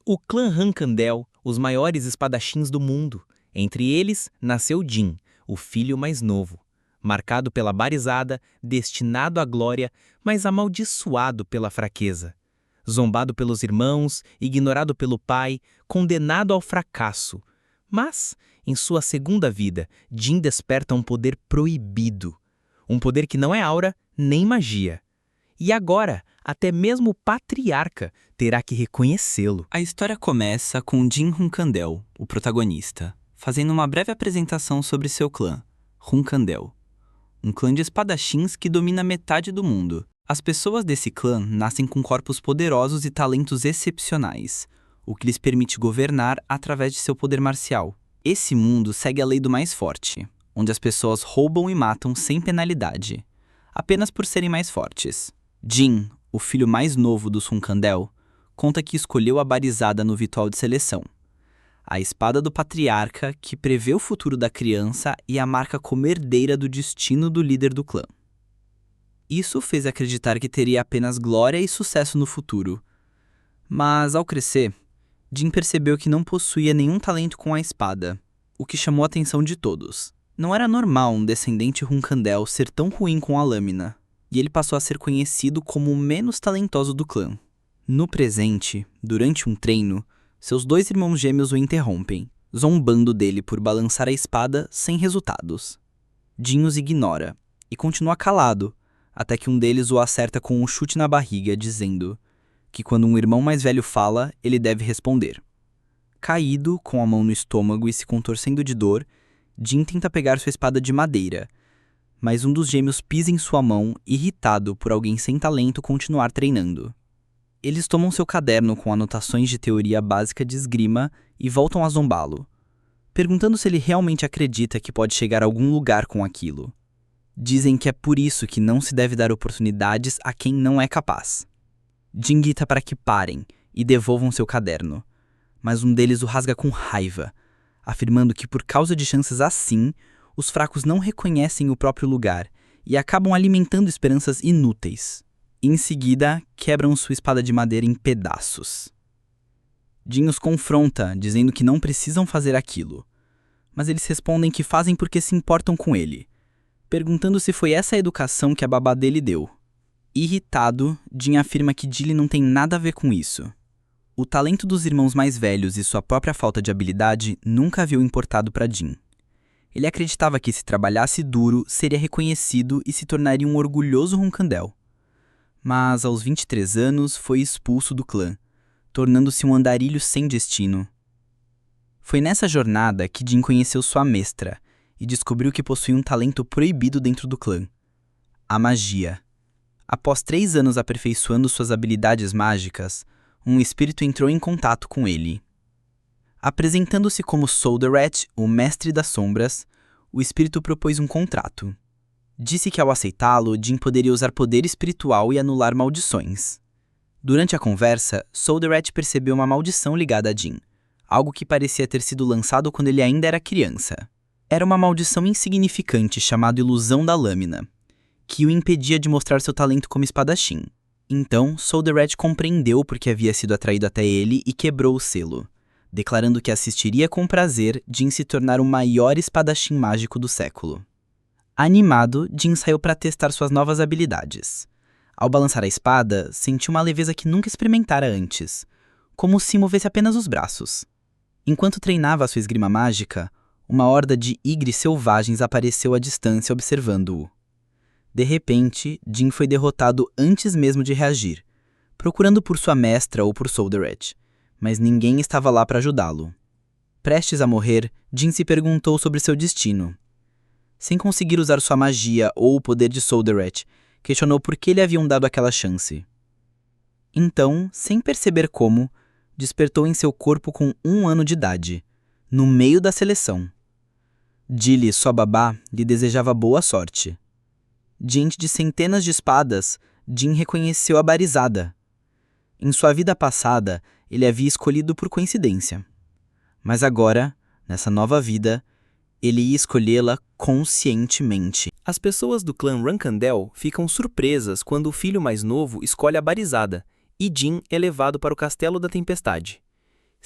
O clã Rankandel, os maiores espadachins do mundo. Entre eles, nasceu Jin, o filho mais novo. Marcado pela barizada, destinado à glória, mas amaldiçoado pela fraqueza. Zombado pelos irmãos, ignorado pelo pai, condenado ao fracasso. Mas, em sua segunda vida, Jin desperta um poder proibido. Um poder que não é aura nem magia. E agora, até mesmo o patriarca terá que reconhecê-lo. A história começa com Jin Hunkandel, o protagonista, fazendo uma breve apresentação sobre seu clã, Hunkandel. Um clã de espadachins que domina metade do mundo. As pessoas desse clã nascem com corpos poderosos e talentos excepcionais, o que lhes permite governar através de seu poder marcial. Esse mundo segue a lei do mais forte, onde as pessoas roubam e matam sem penalidade, apenas por serem mais fortes. Jin, o filho mais novo dos Hunkandel, conta que escolheu a barizada no ritual de seleção, a espada do patriarca que prevê o futuro da criança e a marca como herdeira do destino do líder do clã. Isso fez acreditar que teria apenas glória e sucesso no futuro. Mas, ao crescer, Jin percebeu que não possuía nenhum talento com a espada, o que chamou a atenção de todos. Não era normal um descendente Hunkandel ser tão ruim com a lâmina, e ele passou a ser conhecido como o menos talentoso do clã. No presente, durante um treino, seus dois irmãos gêmeos o interrompem, zombando dele por balançar a espada sem resultados. Jin os ignora e continua calado, até que um deles o acerta com um chute na barriga, dizendo que quando um irmão mais velho fala, ele deve responder. Caído, com a mão no estômago e se contorcendo de dor, Jin tenta pegar sua espada de madeira, mas um dos gêmeos pisa em sua mão, irritado por alguém sem talento continuar treinando. Eles tomam seu caderno com anotações de teoria básica de esgrima e voltam a zombá-lo, perguntando se ele realmente acredita que pode chegar a algum lugar com aquilo. Dizem que é por isso que não se deve dar oportunidades a quem não é capaz. Jin grita para que parem e devolvam seu caderno, mas um deles o rasga com raiva, afirmando que por causa de chances assim, os fracos não reconhecem o próprio lugar e acabam alimentando esperanças inúteis. Em seguida, quebram sua espada de madeira em pedaços. Jin os confronta, dizendo que não precisam fazer aquilo, mas eles respondem que fazem porque se importam com ele, perguntando se foi essa a educação que a babá dele deu. Irritado, Jin afirma que Jilly não tem nada a ver com isso. O talento dos irmãos mais velhos e sua própria falta de habilidade nunca haviam importado para Jin. Ele acreditava que se trabalhasse duro, seria reconhecido e se tornaria um orgulhoso Hunkandel. Mas aos 23 anos foi expulso do clã, tornando-se um andarilho sem destino. Foi nessa jornada que Jin conheceu sua mestra e descobriu que possuía um talento proibido dentro do clã: a magia. Após 3 anos aperfeiçoando suas habilidades mágicas, um espírito entrou em contato com ele. Apresentando-se como Solderet, o mestre das sombras, o espírito propôs um contrato. Disse que ao aceitá-lo, Jin poderia usar poder espiritual e anular maldições. Durante a conversa, Solderet percebeu uma maldição ligada a Jin, algo que parecia ter sido lançado quando ele ainda era criança. Era uma maldição insignificante chamada Ilusão da Lâmina, que o impedia de mostrar seu talento como espadachim. Então, Solderet compreendeu por que havia sido atraído até ele e quebrou o selo, declarando que assistiria com prazer Jin se tornar o maior espadachim mágico do século. Animado, Jin saiu para testar suas novas habilidades. Ao balançar a espada, sentiu uma leveza que nunca experimentara antes, como se movesse apenas os braços. Enquanto treinava sua esgrima mágica, uma horda de igres selvagens apareceu à distância observando-o. De repente, Jin foi derrotado antes mesmo de reagir, procurando por sua mestra ou por Solderet, mas ninguém estava lá para ajudá-lo. Prestes a morrer, Jin se perguntou sobre seu destino. Sem conseguir usar sua magia ou o poder de Solderet, questionou por que lhe haviam dado aquela chance. Então, sem perceber como, despertou em seu corpo com 1 ano de idade, no meio da seleção. Jilly, sua babá, lhe desejava boa sorte. Diante de centenas de espadas, Jin reconheceu a barizada. Em sua vida passada, ele havia escolhido por coincidência. Mas agora, nessa nova vida, ele ia escolhê-la conscientemente. As pessoas do clã Rankandel ficam surpresas quando o filho mais novo escolhe a barizada e Jin é levado para o Castelo da Tempestade.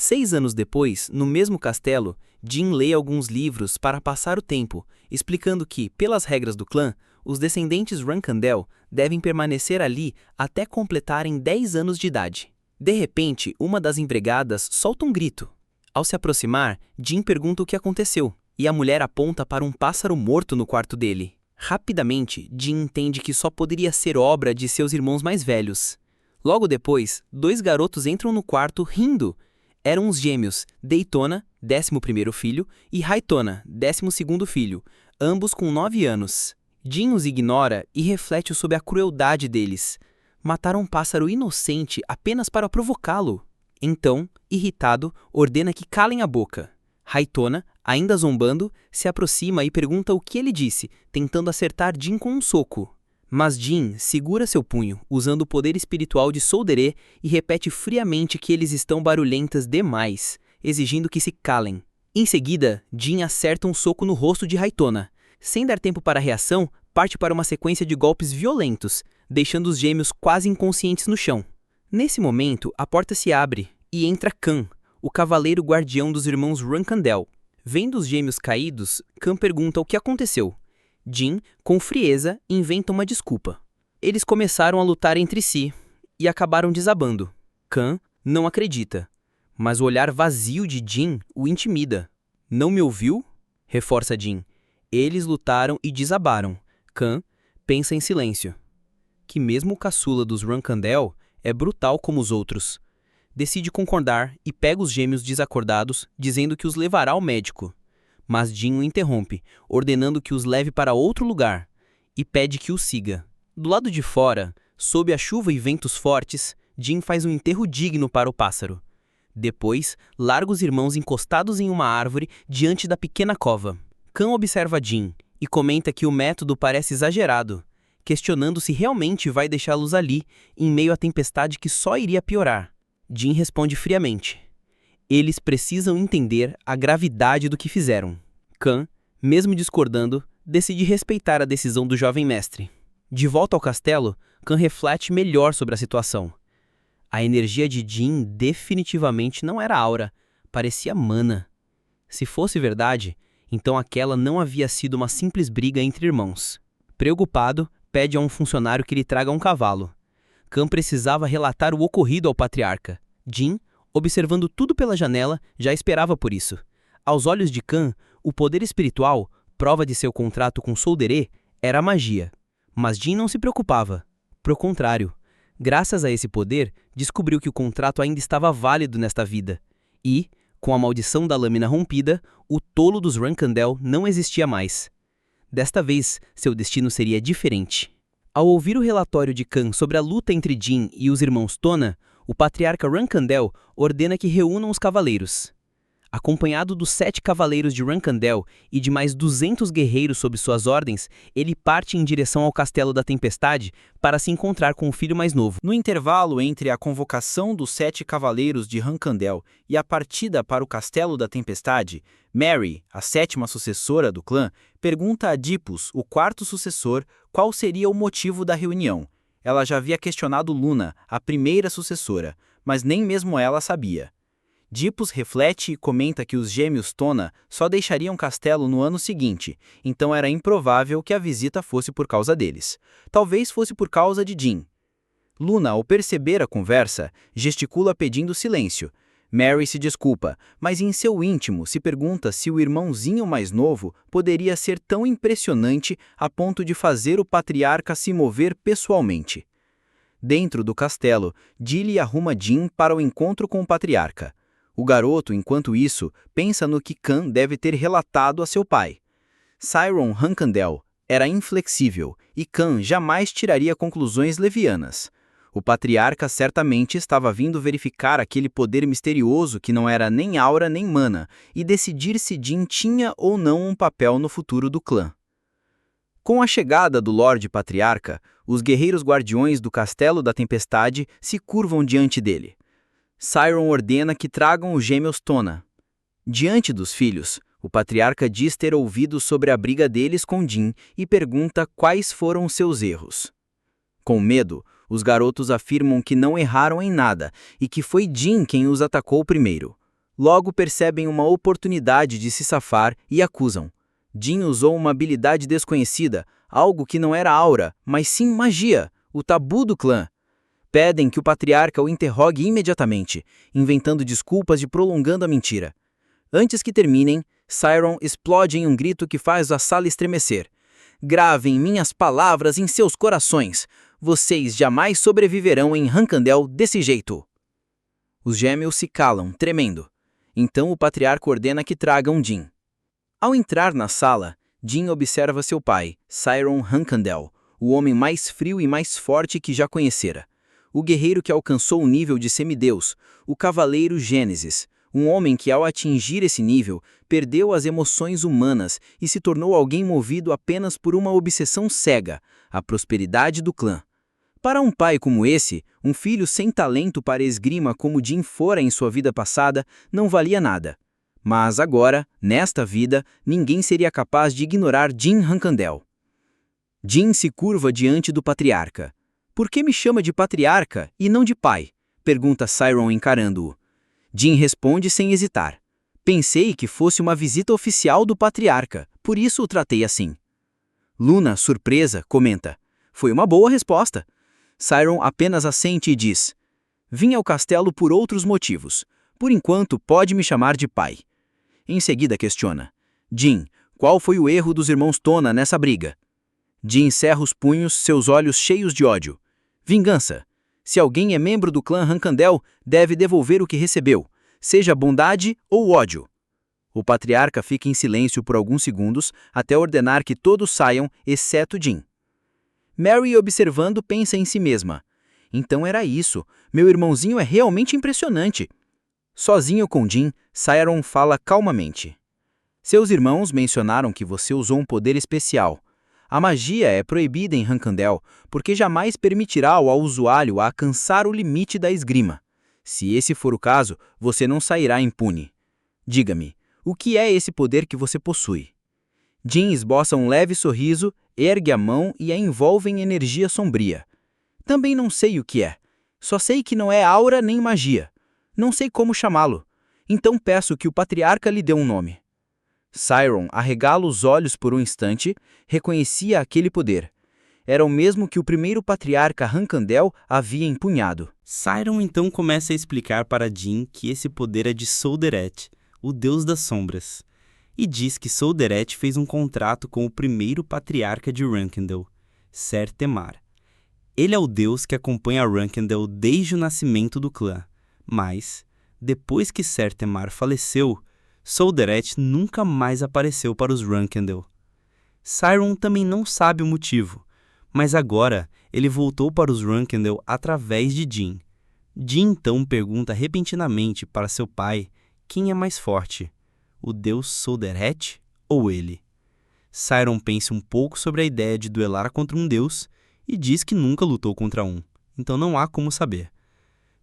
6 anos depois, no mesmo castelo, Jin lê alguns livros para passar o tempo, explicando que, pelas regras do clã, os descendentes Rankandel devem permanecer ali até completarem 10 anos de idade. De repente, uma das empregadas solta um grito. Ao se aproximar, Jin pergunta o que aconteceu, e a mulher aponta para um pássaro morto no quarto dele. Rapidamente, Jin entende que só poderia ser obra de seus irmãos mais velhos. Logo depois, 2 garotos entram no quarto rindo. Eram os gêmeos Daytona, 11º filho, e Haitona, 12º filho, ambos com 9 anos. Jin os ignora e reflete sobre a crueldade deles. Mataram um pássaro inocente apenas para provocá-lo. Então, irritado, ordena que calem a boca. Haitona, ainda zombando, se aproxima e pergunta o que ele disse, tentando acertar Jin com um soco. Mas Jin segura seu punho, usando o poder espiritual de Soldere e repete friamente que eles estão barulhentas demais, exigindo que se calem. Em seguida, Jin acerta um soco no rosto de Haitona. Sem dar tempo para a reação, parte para uma sequência de golpes violentos, deixando os gêmeos quase inconscientes no chão. Nesse momento, a porta se abre e entra Kan, o cavaleiro guardião dos irmãos Rankandel. Vendo os gêmeos caídos, Kan pergunta o que aconteceu. Jin, com frieza, inventa uma desculpa. Eles começaram a lutar entre si e acabaram desabando. Kan não acredita, mas o olhar vazio de Jin o intimida. Não me ouviu? Reforça Jin. Eles lutaram e desabaram. Kan pensa em silêncio. Que mesmo o caçula dos Rankandel é brutal como os outros. Decide concordar e pega os gêmeos desacordados, dizendo que os levará ao médico. Mas Jin o interrompe, ordenando que os leve para outro lugar, e pede que o siga. Do lado de fora, sob a chuva e ventos fortes, Jin faz um enterro digno para o pássaro. Depois, larga os irmãos encostados em uma árvore diante da pequena cova. Kan observa Jin e comenta que o método parece exagerado, questionando se realmente vai deixá-los ali, em meio à tempestade que só iria piorar. Jin responde friamente. Eles precisam entender a gravidade do que fizeram. Kan, mesmo discordando, decide respeitar a decisão do jovem mestre. De volta ao castelo, Kan reflete melhor sobre a situação. A energia de Jin definitivamente não era aura, parecia mana. Se fosse verdade, então aquela não havia sido uma simples briga entre irmãos. Preocupado, pede a um funcionário que lhe traga um cavalo. Kan precisava relatar o ocorrido ao patriarca. Jin, observando tudo pela janela, já esperava por isso. Aos olhos de Kan, o poder espiritual, prova de seu contrato com Soldere, era magia. Mas Jin não se preocupava. Pro contrário, graças a esse poder, descobriu que o contrato ainda estava válido nesta vida. E, com a maldição da lâmina rompida, o tolo dos Rankandel não existia mais. Desta vez, seu destino seria diferente. Ao ouvir o relatório de Kan sobre a luta entre Jin e os irmãos Tona, o patriarca Rankandel ordena que reúnam os cavaleiros. Acompanhado dos 7 cavaleiros de Rankandel e de mais 200 guerreiros sob suas ordens, ele parte em direção ao Castelo da Tempestade para se encontrar com o filho mais novo. No intervalo entre a convocação dos 7 cavaleiros de Rankandel e a partida para o Castelo da Tempestade, Mary, a 7ª sucessora do clã, pergunta a Dipus, o 4º sucessor, qual seria o motivo da reunião. Ela já havia questionado Luna, a primeira sucessora, mas nem mesmo ela sabia. Dipus reflete e comenta que os gêmeos Tona só deixariam Castelo no ano seguinte, então era improvável que a visita fosse por causa deles. Talvez fosse por causa de Jin. Luna, ao perceber a conversa, gesticula pedindo silêncio. Mary se desculpa, mas em seu íntimo se pergunta se o irmãozinho mais novo poderia ser tão impressionante a ponto de fazer o patriarca se mover pessoalmente. Dentro do castelo, Dilly arruma Jin para o encontro com o patriarca. O garoto, enquanto isso, pensa no que Kan deve ter relatado a seu pai. Cyron Rankandel era inflexível e Kan jamais tiraria conclusões levianas. O patriarca certamente estava vindo verificar aquele poder misterioso que não era nem aura nem mana e decidir se Jin tinha ou não um papel no futuro do clã. Com a chegada do Lorde Patriarca, os guerreiros guardiões do Castelo da Tempestade se curvam diante dele. Cyron ordena que tragam os gêmeos Tona. Diante dos filhos, o patriarca diz ter ouvido sobre a briga deles com Jin e pergunta quais foram seus erros. Com medo, os garotos afirmam que não erraram em nada e que foi Jin quem os atacou primeiro. Logo percebem uma oportunidade de se safar e acusam. Jin usou uma habilidade desconhecida, algo que não era aura, mas sim magia, o tabu do clã. Pedem que o patriarca o interrogue imediatamente, inventando desculpas e prolongando a mentira. Antes que terminem, Siron explode em um grito que faz a sala estremecer. Gravem minhas palavras em seus corações. Vocês jamais sobreviverão em Rankandel desse jeito. Os gêmeos se calam, tremendo. Então o patriarca ordena que tragam Jin. Ao entrar na sala, Jin observa seu pai, Siron Rankandel, o homem mais frio e mais forte que já conhecera. O guerreiro que alcançou o nível de semideus, o cavaleiro Gênesis, um homem que ao atingir esse nível, perdeu as emoções humanas e se tornou alguém movido apenas por uma obsessão cega, a prosperidade do clã. Para um pai como esse, um filho sem talento para esgrima como Jin fora em sua vida passada, não valia nada. Mas agora, nesta vida, ninguém seria capaz de ignorar Jin Rankandel. Jin se curva diante do patriarca. Por que me chama de patriarca e não de pai? Pergunta Siron encarando-o. Jin responde sem hesitar. Pensei que fosse uma visita oficial do patriarca, por isso o tratei assim. Luna, surpresa, comenta. Foi uma boa resposta. Siron apenas assente e diz. Vim ao castelo por outros motivos. Por enquanto, pode me chamar de pai. Em seguida questiona. Jin, qual foi o erro dos irmãos Tona nessa briga? Jin cerra os punhos, seus olhos cheios de ódio. Vingança. Se alguém é membro do clã Rankandel, deve devolver o que recebeu, seja bondade ou ódio. O patriarca fica em silêncio por alguns segundos até ordenar que todos saiam, exceto Jin. Mary, observando, pensa em si mesma. Então era isso. Meu irmãozinho é realmente impressionante. Sozinho com Jin, Siron fala calmamente. Seus irmãos mencionaram que você usou um poder especial. A magia é proibida em Rankandel, porque jamais permitirá ao usuário alcançar o limite da esgrima. Se esse for o caso, você não sairá impune. Diga-me, o que é esse poder que você possui? Jin esboça um leve sorriso, ergue a mão e a envolve em energia sombria. Também não sei o que é. Só sei que não é aura nem magia. Não sei como chamá-lo. Então peço que o patriarca lhe dê um nome. Siron arregala os olhos por um instante, reconhecia aquele poder. Era o mesmo que o primeiro patriarca Rankandel havia empunhado. Siron então começa a explicar para Jin que esse poder é de Solderet, o deus das sombras, e diz que Solderet fez um contrato com o primeiro patriarca de Rankandel, Ser Temar. Ele é o deus que acompanha Rankandel desde o nascimento do clã, mas, depois que Ser Temar faleceu, Solderet nunca mais apareceu para os Rankandel. Siron também não sabe o motivo, mas agora ele voltou para os Rankandel através de Jin. Jin então pergunta repentinamente para seu pai quem é mais forte, o deus Solderet ou ele. Siron pensa um pouco sobre a ideia de duelar contra um deus e diz que nunca lutou contra um, então não há como saber.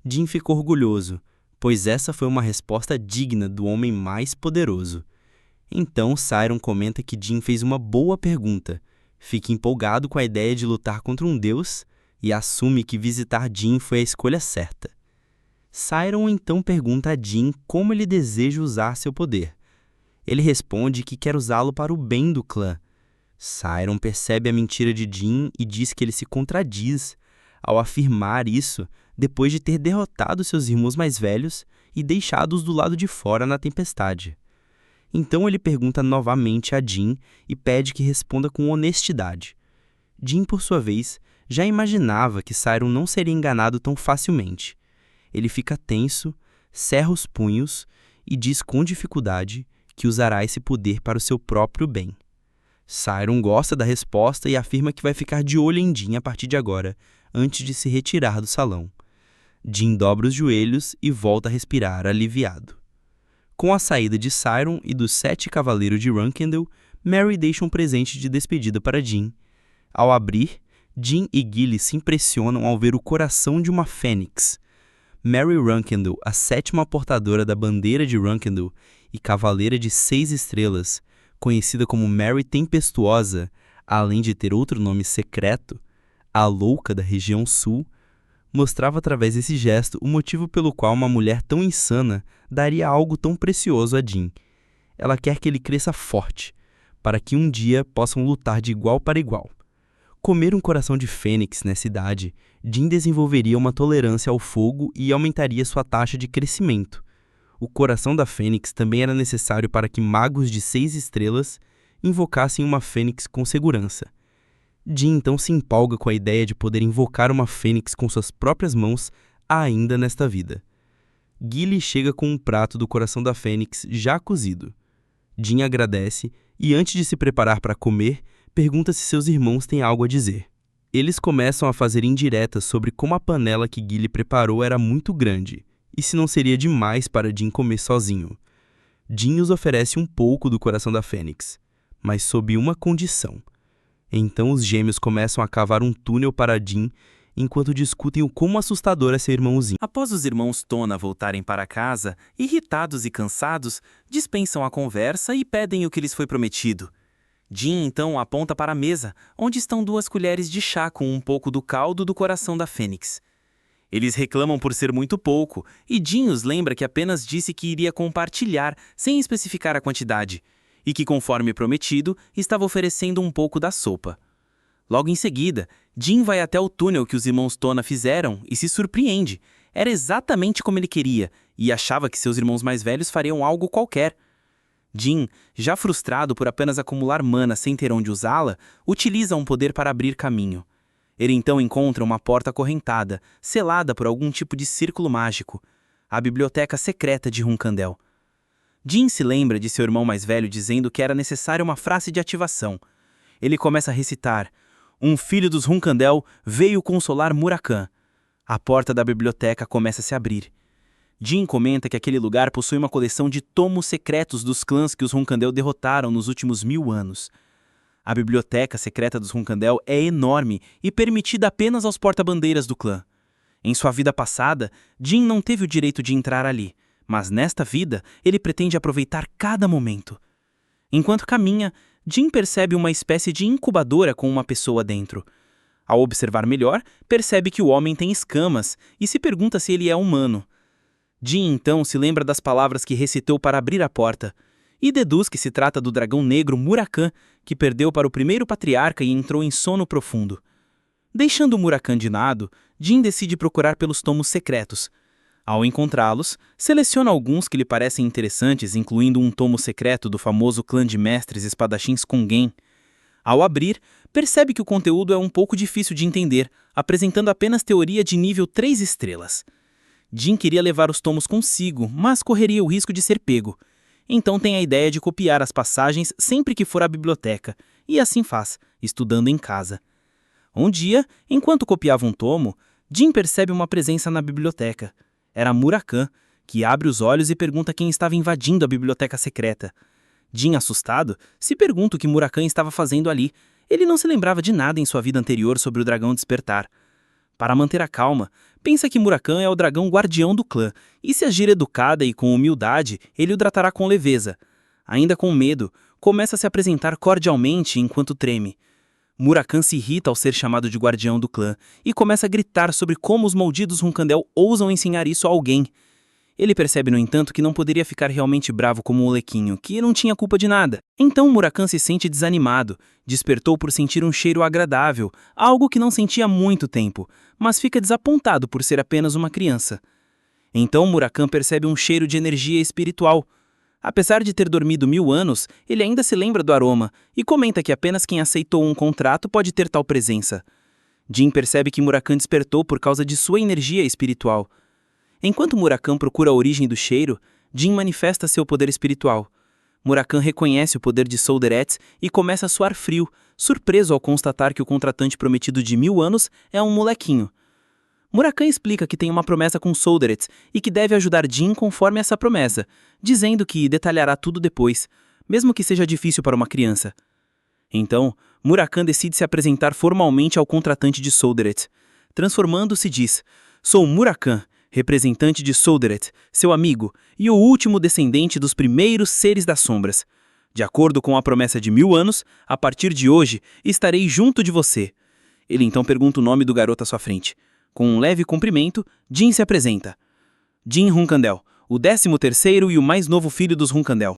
Jin ficou orgulhoso, pois essa foi uma resposta digna do homem mais poderoso. Então Siron comenta que Jin fez uma boa pergunta, fica empolgado com a ideia de lutar contra um deus e assume que visitar Jin foi a escolha certa. Siron então pergunta a Jin como ele deseja usar seu poder. Ele responde que quer usá-lo para o bem do clã. Siron percebe a mentira de Jin e diz que ele se contradiz ao afirmar isso depois de ter derrotado seus irmãos mais velhos e deixado-os do lado de fora na tempestade. Então ele pergunta novamente a Jin e pede que responda com honestidade. Jin, por sua vez, já imaginava que Siron não seria enganado tão facilmente. Ele fica tenso, cerra os punhos e diz com dificuldade que usará esse poder para o seu próprio bem. Siron gosta da resposta e afirma que vai ficar de olho em Jin a partir de agora, antes de se retirar do salão. Jin dobra os joelhos e volta a respirar aliviado. Com a saída de Siron e dos 7 cavaleiros de Rankandel, Mary deixa um presente de despedida para Jin. Ao abrir, Jin e Gilly se impressionam ao ver o coração de uma fênix. Mary Rankandel, a 7ª portadora da bandeira de Rankandel e cavaleira de 6 estrelas, conhecida como Mary Tempestuosa, além de ter outro nome secreto, a Louca da região sul, mostrava através desse gesto o motivo pelo qual uma mulher tão insana daria algo tão precioso a Jin. Ela quer que ele cresça forte, para que um dia possam lutar de igual para igual. Comer um coração de fênix nessa idade, Jin desenvolveria uma tolerância ao fogo e aumentaria sua taxa de crescimento. O coração da fênix também era necessário para que magos de 6 estrelas invocassem uma fênix com segurança. Jin então se empolga com a ideia de poder invocar uma fênix com suas próprias mãos ainda nesta vida. Gilly chega com um prato do coração da fênix já cozido. Jin agradece e, antes de se preparar para comer, pergunta se seus irmãos têm algo a dizer. Eles começam a fazer indiretas sobre como a panela que Gilly preparou era muito grande e se não seria demais para Jin comer sozinho. Jin os oferece um pouco do coração da fênix, mas sob uma condição. Então os gêmeos começam a cavar um túnel para Jin, enquanto discutem o quão assustador é seu irmãozinho. Após os irmãos Tona voltarem para casa, irritados e cansados, dispensam a conversa e pedem o que lhes foi prometido. Jin então aponta para a mesa, onde estão 2 colheres de chá com um pouco do caldo do coração da fênix. Eles reclamam por ser muito pouco, e Jin os lembra que apenas disse que iria compartilhar, sem especificar a quantidade, e que, conforme prometido, estava oferecendo um pouco da sopa. Logo em seguida, Jin vai até o túnel que os irmãos Tona fizeram e se surpreende. Era exatamente como ele queria, e achava que seus irmãos mais velhos fariam algo qualquer. Jin, já frustrado por apenas acumular mana sem ter onde usá-la, utiliza um poder para abrir caminho. Ele então encontra uma porta acorrentada, selada por algum tipo de círculo mágico, a biblioteca secreta de Huncandel. Jin se lembra de seu irmão mais velho dizendo que era necessária uma frase de ativação. Ele começa a recitar: "Um filho dos Huncandel veio consolar Murakan." A porta da biblioteca começa a se abrir. Jin comenta que aquele lugar possui uma coleção de tomos secretos dos clãs que os Huncandel derrotaram nos últimos 1000 anos. A biblioteca secreta dos Huncandel é enorme e permitida apenas aos porta-bandeiras do clã. Em sua vida passada, Jin não teve o direito de entrar ali, mas nesta vida ele pretende aproveitar cada momento. Enquanto caminha, Jin percebe uma espécie de incubadora com uma pessoa dentro. Ao observar melhor, percebe que o homem tem escamas e se pergunta se ele é humano. Jin então se lembra das palavras que recitou para abrir a porta e deduz que se trata do dragão negro Murakan, que perdeu para o primeiro patriarca e entrou em sono profundo. Deixando Murakan de lado, Jin decide procurar pelos tomos secretos. Ao encontrá-los, seleciona alguns que lhe parecem interessantes, incluindo um tomo secreto do famoso clã de mestres espadachins Kongen. Ao abrir, percebe que o conteúdo é um pouco difícil de entender, apresentando apenas teoria de nível 3 estrelas. Jin queria levar os tomos consigo, mas correria o risco de ser pego. Então tem a ideia de copiar as passagens sempre que for à biblioteca, e assim faz, estudando em casa. Um dia, enquanto copiava um tomo, Jin percebe uma presença na biblioteca. Era Murakan, que abre os olhos e pergunta quem estava invadindo a biblioteca secreta. Jin, assustado, se pergunta o que Murakan estava fazendo ali. Ele não se lembrava de nada em sua vida anterior sobre o dragão despertar. Para manter a calma, pensa que Murakan é o dragão guardião do clã, e se agir educada e com humildade, ele o tratará com leveza. Ainda com medo, começa a se apresentar cordialmente enquanto treme. Murakan se irrita ao ser chamado de guardião do clã e começa a gritar sobre como os malditos Huncandel ousam ensinar isso a alguém. Ele percebe, no entanto, que não poderia ficar realmente bravo como o Olequinho, que não tinha culpa de nada. Então Murakan se sente desanimado, despertou por sentir um cheiro agradável, algo que não sentia há muito tempo, mas fica desapontado por ser apenas uma criança. Então Murakan percebe um cheiro de energia espiritual. Apesar de ter dormido 1000 anos, ele ainda se lembra do aroma e comenta que apenas quem aceitou um contrato pode ter tal presença. Jin percebe que Murakan despertou por causa de sua energia espiritual. Enquanto Murakan procura a origem do cheiro, Jin manifesta seu poder espiritual. Murakan reconhece o poder de Solderets e começa a suar frio, surpreso ao constatar que o contratante prometido de 1000 anos é um molequinho. Murakan explica que tem uma promessa com Solderets e que deve ajudar Jin conforme essa promessa, dizendo que detalhará tudo depois, mesmo que seja difícil para uma criança. Então, Murakan decide se apresentar formalmente ao contratante de Solderets. Transformando-se, diz: "Sou Murakan, representante de Solderet, seu amigo, e o último descendente dos primeiros seres das sombras. De acordo com a promessa de 1000 anos, a partir de hoje, estarei junto de você." Ele então pergunta o nome do garoto à sua frente. Com um leve cumprimento, Jin se apresenta. Jin Hunkandel, o 13º e o mais novo filho dos Hunkandel.